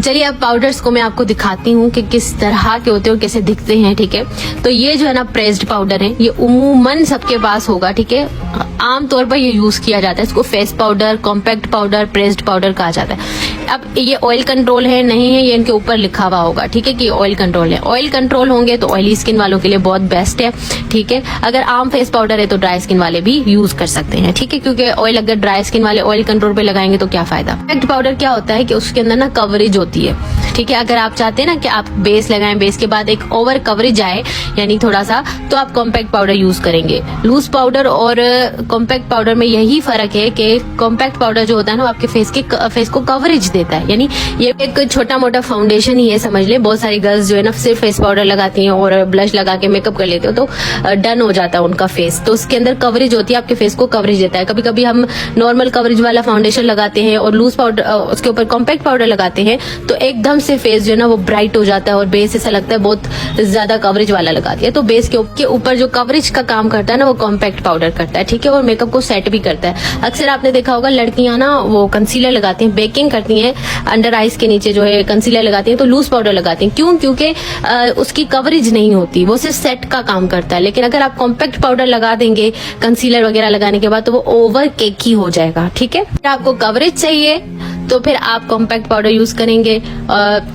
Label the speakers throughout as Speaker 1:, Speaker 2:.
Speaker 1: चलिए अब पाउडर्स को मैं आपको दिखाती हूँ कि किस तरह के होते हैं और कैसे दिखते हैं। ठीक है, तो ये जो है ना प्रेस्ड पाउडर है, ये उमूमन सबके पास होगा। ठीक है, आमतौर पर ये यूज किया जाता है। इसको face powder, compact powder, pressed powder कहा जाता है। अब ये ऑयल कंट्रोल है नहीं है, ये इनके ऊपर लिखा हुआ होगा। ठीक है, कि ऑयल कंट्रोल है। ऑयल कंट्रोल होंगे तो ऑयली स्किन वालों के लिए बहुत बेस्ट है। ठीक है, अगर आम फेस पाउडर है तो ड्राई स्किन वाले भी यूज कर सकते हैं। ठीक है, क्योंकि ऑयल अगर ड्राई स्किन वाले ऑयल कंट्रोल पे लगाएंगे तो क्या फायदा। कॉम्पैक्ट पाउडर क्या होता है कि उसके अंदर ना कवरेज होती है। ठीक है, अगर आप चाहते हैं ना कि आप बेस लगाएं, बेस के बाद एक ओवर कवरेज आए यानी थोड़ा सा, तो आप कॉम्पैक्ट पाउडर यूज करेंगे। लूज पाउडर और कॉम्पैक्ट पाउडर में यही फर्क है कि कॉम्पैक्ट पाउडर जो होता है ना आपके फेस को कवरेज देता है। यानी ये एक छोटा मोटा फाउंडेशन ही है, समझ ले। बहुत सारी गर्ल्स जो है ना सिर्फ फेस पाउडर लगाती हैं और ब्लश लगा के मेकअप कर लेते हो तो डन हो जाता है उनका फेस। तो उसके अंदर कवरेज होती है, आपके फेस को कवरेज देता है। कभी कभी हम नॉर्मल कवरेज वाला फाउंडेशन लगाते हैं और लूज पाउडर उसके ऊपर कॉम्पैक्ट पाउडर लगाते हैं तो एकदम से फेस जो है ना वो ब्राइट हो जाता है और बेस ऐसा लगता है बहुत ज्यादा कवरेज वाला लगा दिया। तो बेस के ऊपर जो कवरेज का काम करता है ना वो कॉम्पैक्ट पाउडर करता है। ठीक है, और मेकअप को सेट भी करता है। अक्सर आपने देखा होगा लड़कियां ना वो कंसीलर लगाती हैं, बेकिंग करती हैं, अंडर आईज के नीचे जो है कंसीलर लगाती हैं तो लूज पाउडर लगाती हैं। क्यों? क्योंकि उसकी कवरेज नहीं होती, वो सिर्फ सेट का काम करता है। लेकिन अगर आप कॉम्पैक्ट पाउडर लगा देंगे कंसीलर वगैरह लगाने के बाद तो वो ओवर केकी हो जाएगा। ठीक है, आपको कवरेज चाहिए तो फिर आप कॉम्पैक्ट पाउडर यूज करेंगे।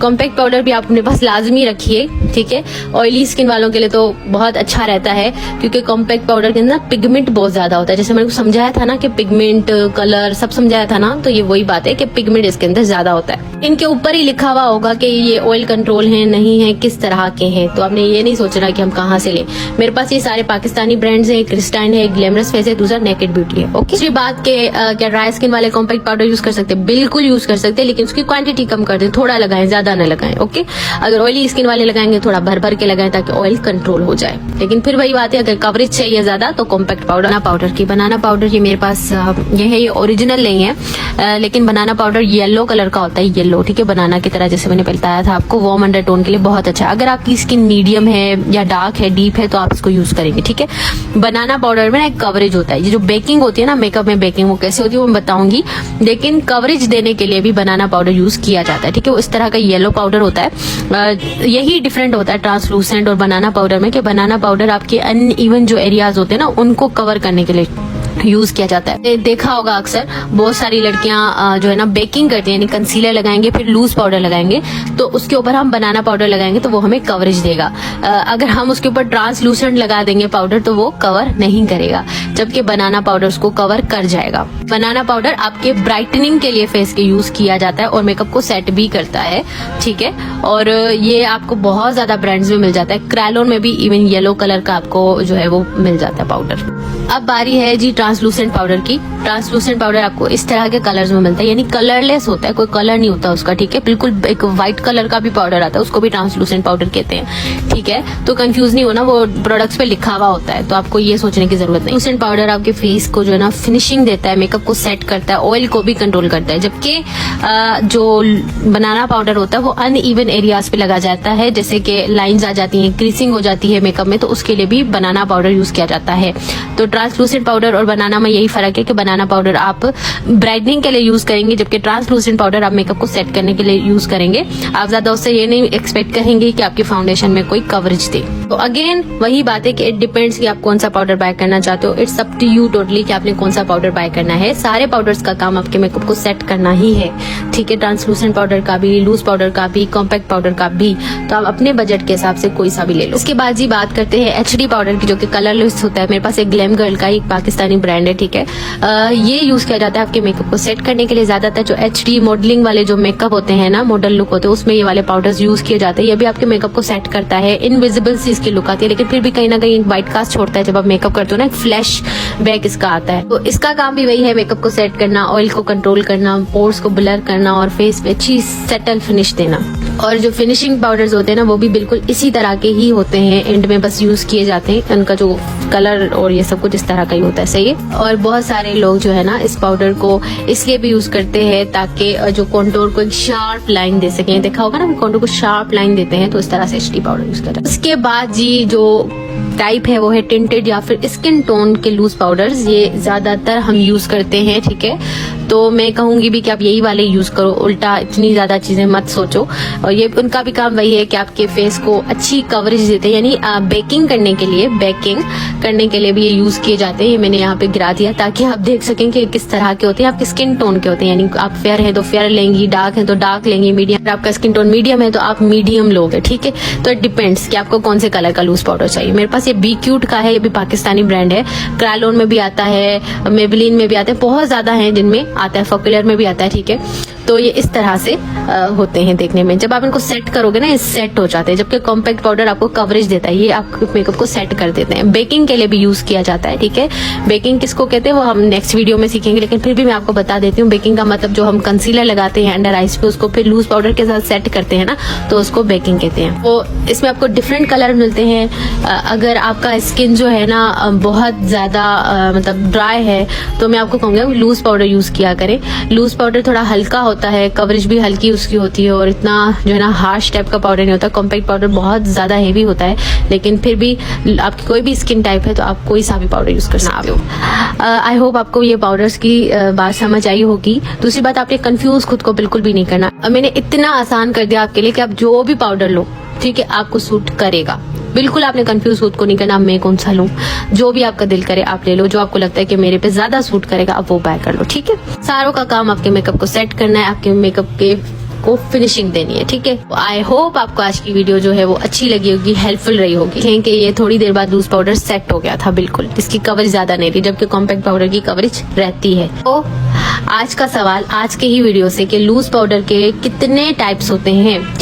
Speaker 1: कॉम्पैक्ट पाउडर भी आप अपने पास लाजमी रखिए। ठीक है, ऑयली स्किन वालों के लिए तो बहुत अच्छा रहता है क्योंकि कॉम्पैक्ट पाउडर के अंदर पिगमेंट बहुत ज्यादा होता है। जैसे मैंने समझाया था ना कि पिगमेंट, कलर सब समझाया था ना, तो ये वही बात है कि पिगमेंट इसके अंदर ज्यादा होता है। इनके ऊपर ही लिखा हुआ होगा कि ये ऑयल कंट्रोल है नहीं है, किस तरह के हैं। तो आपने ये नहीं सोचना कि हम कहाँ से लें। मेरे पास ये सारे पाकिस्तानी ब्रांड्स हैं। क्रिस्टाइन है, ग्लैमरस फेस है, दूसरा नेकेड ब्यूटी है। ओके, दूसरी बात के क्या ड्राई स्किन वाले कॉम्पैक्ट पाउडर यूज कर सकते हैं? बिल्कुल यूज कर सकते हैं, लेकिन उसकी क्वांटिटी कम कर दें, थोड़ा लगाएं, ज्यादा न लगाएं। ओके, अगर ऑयली स्किन वाले लगाएंगे थोड़ा भर भर के लगाएं ताकि ऑयल कंट्रोल हो जाए। लेकिन फिर वही बात है, अगर कवरेज चाहिए ज्यादा तो कॉम्पैक्ट पाउडर की बनाना पाउडर ये मेरे पास ये है, ये ओरिजिनल नहीं है लेकिन बनाना पाउडर येलो कलर का होता है। येलो, ठीक है, बनाना की तरह, जैसे मैंने पहले बताया था आपको, वार्म अंडरटोन के लिए बहुत अच्छा है। अगर आपकी स्किन मीडियम है या डार्क है, डीप है, तो आप इसको यूज करेंगे। ठीक है, बनाना पाउडर में एक कवरेज होता है। ये जो बेकिंग होती है ना मेकअप में, बेकिंग वो कैसे होती है वो मैं बताऊंगी, लेकिन कवरेज देने के लिए भी बनाना पाउडर यूज किया जाता है। ठीक है, वो इस तरह का येलो पाउडर होता है। यही डिफरेंट होता है ट्रांसलूसेंट और बनाना पाउडर में कि बनाना पाउडर आपके अनइवन जो एरियाज होते हैं ना उनको कवर करने के लिए यूज किया जाता है। देखा होगा अक्सर बहुत सारी लड़कियां जो है ना बेकिंग करती हैं, यानी कंसीलर लगाएंगे फिर लूज पाउडर लगाएंगे तो उसके ऊपर हम बनाना पाउडर लगाएंगे तो वो हमें कवरेज देगा। अगर हम उसके ऊपर ट्रांसलूसेंट लगा देंगे पाउडर तो वो कवर नहीं करेगा, जबकि बनाना पाउडर उसको कवर कर जाएगा। बनाना पाउडर आपके ब्राइटनिंग के लिए फेस के यूज किया जाता है और मेकअप को सेट भी करता है। ठीक है, और ये आपको बहुत ज्यादा ब्रांड्स में मिल जाता है। क्रैलोन में भी इवन येलो कलर का आपको जो है वो मिल जाता है पाउडर। अब बारी है जी ट्रांसलूसेंट पाउडर की। ट्रांसलूसेंट पाउडर आपको इस तरह के कलर्स में मिलता है, यानी कलरलेस होता है, कोई कलर नहीं होता उसका। ठीक है, बिल्कुल एक व्हाइट कलर का भी पाउडर आता है, उसको भी ट्रांसलूसेंट पाउडर कहते हैं। ठीक है, तो कंफ्यूज नहीं होना, वो प्रोडक्ट्स पे लिखा हुआ होता है, तो आपको ये सोचने की जरूरत नहीं। ट्रांसलूसेंट पाउडर आपके फेस को जो है ना फिनिशिंग देता है, मेकअप को सेट करता है, ऑयल को भी कंट्रोल करता है। जबकि जो बनाना पाउडर होता है वो अनइवन एरियाज पे लगा जाता है, जैसे कि लाइंस आ जाती हैं, क्रीसिंग हो जाती है मेकअप में, तो उसके लिए भी बनाना पाउडर यूज किया जाता है। तो ट्रांसलूसेंट पाउडर और बनाना में यही फर्क है कि बनाना पाउडर आप ब्राइटनिंग के लिए यूज करेंगे, जबकि ट्रांसलूसेंट पाउडर आप मेकअप को सेट करने के लिए यूज करेंगे। आप ज्यादा उससे ये नहीं एक्सपेक्ट करेंगे कि आपके फाउंडेशन में कोई कवरेज दे। तो अगेन वही बात है कि इट डिपेंड्स कि आप कौन सा पाउडर बाय करना चाहते हो। It's up to you totally कि आपने कौन सा पाउडर बाय करना है। सारे पाउडर्स का काम आपके मेकअप को सेट करना ही है। ठीक है, ट्रांसलूसेंट पाउडर का भी, लूज पाउडर का भी, कॉम्पैक्ट पाउडर का भी, तो आप अपने बजट के हिसाब से कोई सा भी ले लो। इसके बाद जी बात करते हैं HD पाउडर की, जो कि कलरलेस होता है। मेरे पास एक ग्लैम गर्ल का एक पाकिस्तानी ब्रांड है। ठीक है, ये यूज किया जाता है आपके मेकअप को सेट करने के लिए। ज्यादातर जो HD मॉडलिंग वाले जो मेकअप होते हैं ना, मॉडल लुक होते हैं, उसमें ये वाले पाउडर्स यूज किए जाते हैं। ये भी आपके मेकअप को सेट करता है, इनविजिबल सी इसकी लुक आती है, लेकिन फिर भी कहीं ना कहीं व्हाइट कास्ट छोड़ता है। जब आप मेकअप करते हो ना, एक फ्लैश बैक इसका आता है, तो इसका काम भी वही है, मेकअप को सेट करना, ऑयल को कंट्रोल करना, पोर्स को ब्लर करना और फेस पे अच्छी सेटल फिनिश देना। और जो फिनिशिंग पाउडर्स होते हैं ना, वो भी बिल्कुल इसी तरह के ही होते हैं, एंड में बस यूज किए जाते हैं। उनका जो कलर और ये सब कुछ इस तरह का ही होता है। सही है, और बहुत सारे लोग जो है ना इस पाउडर को इसलिए भी यूज करते हैं ताकि जो कॉन्टोर को एक शार्प लाइन दे सके। देखा होगा ना, कॉन्टोर को शार्प लाइन देते हैं, तो इस तरह से HD पाउडर यूज करते हैं। उसके बाद जी जो टाइप है वो है टिंटेड या फिर स्किन टोन के लूज पाउडर्स, ये ज्यादातर हम यूज करते हैं, ठीक है। तो मैं कहूंगी भी कि आप यही वाले यूज करो, उल्टा इतनी ज्यादा चीजें मत सोचो। और ये उनका भी काम वही है कि आपके फेस को अच्छी कवरेज देते हैं, यानी बेकिंग करने के लिए भी ये यूज किए जाते हैं। ये मैंने यहाँ पे गिरा दिया ताकि आप देख सकें कि किस तरह के होते हैं, आपके स्किन टोन के होते हैं। यानी आप फेयर है तो फेयर लेंगी, डार्क है तो डार्क लेंगी, मीडियम, अगर आपका स्किन टोन मीडियम है तो आप मीडियम लोगे, ठीक है। तो इट डिपेंड्स कि आपको कौन से कलर का लूज पाउडर चाहिए। मेरे पास ये बी क्यूट का है, ये भी पाकिस्तानी ब्रांड है, क्रायोन में भी आता है, मेबेलिन में भी आता है, बहुत ज्यादा है जिनमें आता है, फॉक्यूलर में भी आता है, ठीक है। तो ये इस तरह से होते हैं देखने में। जब आप इनको सेट करोगे ना, ये सेट हो जाते हैं, जबकि कॉम्पैक्ट पाउडर आपको कवरेज देता है, ये आपके मेकअप को सेट कर देते हैं। बेकिंग के लिए भी यूज किया जाता है, ठीक है। बेकिंग किसको कहते हैं वो हम नेक्स्ट वीडियो में सीखेंगे, लेकिन फिर भी मैं आपको बता देती हूँ। बेकिंग का मतलब जो हम कंसीलर लगाते हैं अंडर आईज पे, उसको फिर लूज पाउडर के साथ सेट करते हैं ना, तो उसको बेकिंग कहते हैं। तो इसमें आपको डिफरेंट कलर मिलते हैं। अगर आपका स्किन जो है ना बहुत ज्यादा मतलब ड्राई है, तो मैं आपको कहूंगा लूज पाउडर यूज किया करें। लूज पाउडर थोड़ा हल्का होता है, कवरेज भी हल्की उसकी होती है, और इतना जो है ना हार्श टाइप का पाउडर नहीं होता। कॉम्पैक्ट पाउडर बहुत ज्यादा हेवी होता है, लेकिन फिर भी आपकी कोई भी स्किन टाइप है तो आप कोई सा भी पाउडर यूज कर सकते हो। आई होप आपको ये पाउडर्स की बात समझ आई होगी। दूसरी बात, आपने कंफ्यूज खुद को बिल्कुल भी नहीं करना। मैंने इतना आसान कर दिया आपके लिए कि आप जो भी पाउडर लो, ठीक है, आपको सूट करेगा। बिल्कुल आपने कंफ्यूज खुद को नहीं करना, मैं कौन सा लूं। जो भी आपका दिल करे आप ले लो, जो आपको लगता है कि मेरे पे ज्यादा सूट करेगा आप वो बाय कर लो, ठीक है। सारों का काम आपके मेकअप को सेट करना है, आपके मेकअप के को फिनिशिंग देनी है, ठीक है। आई होप आपको आज की वीडियो जो है वो अच्छी लगी होगी, हेल्पफुल रही होगी। क्योंकि ये थोड़ी देर बाद लूज पाउडर सेट हो गया था, बिल्कुल इसकी कवरेज ज्यादा नहीं थी, जबकि कॉम्पैक्ट पाउडर की कवरेज रहती है। तो आज का सवाल आज के ही वीडियो से कि लूज पाउडर के कितने टाइप्स होते हैं।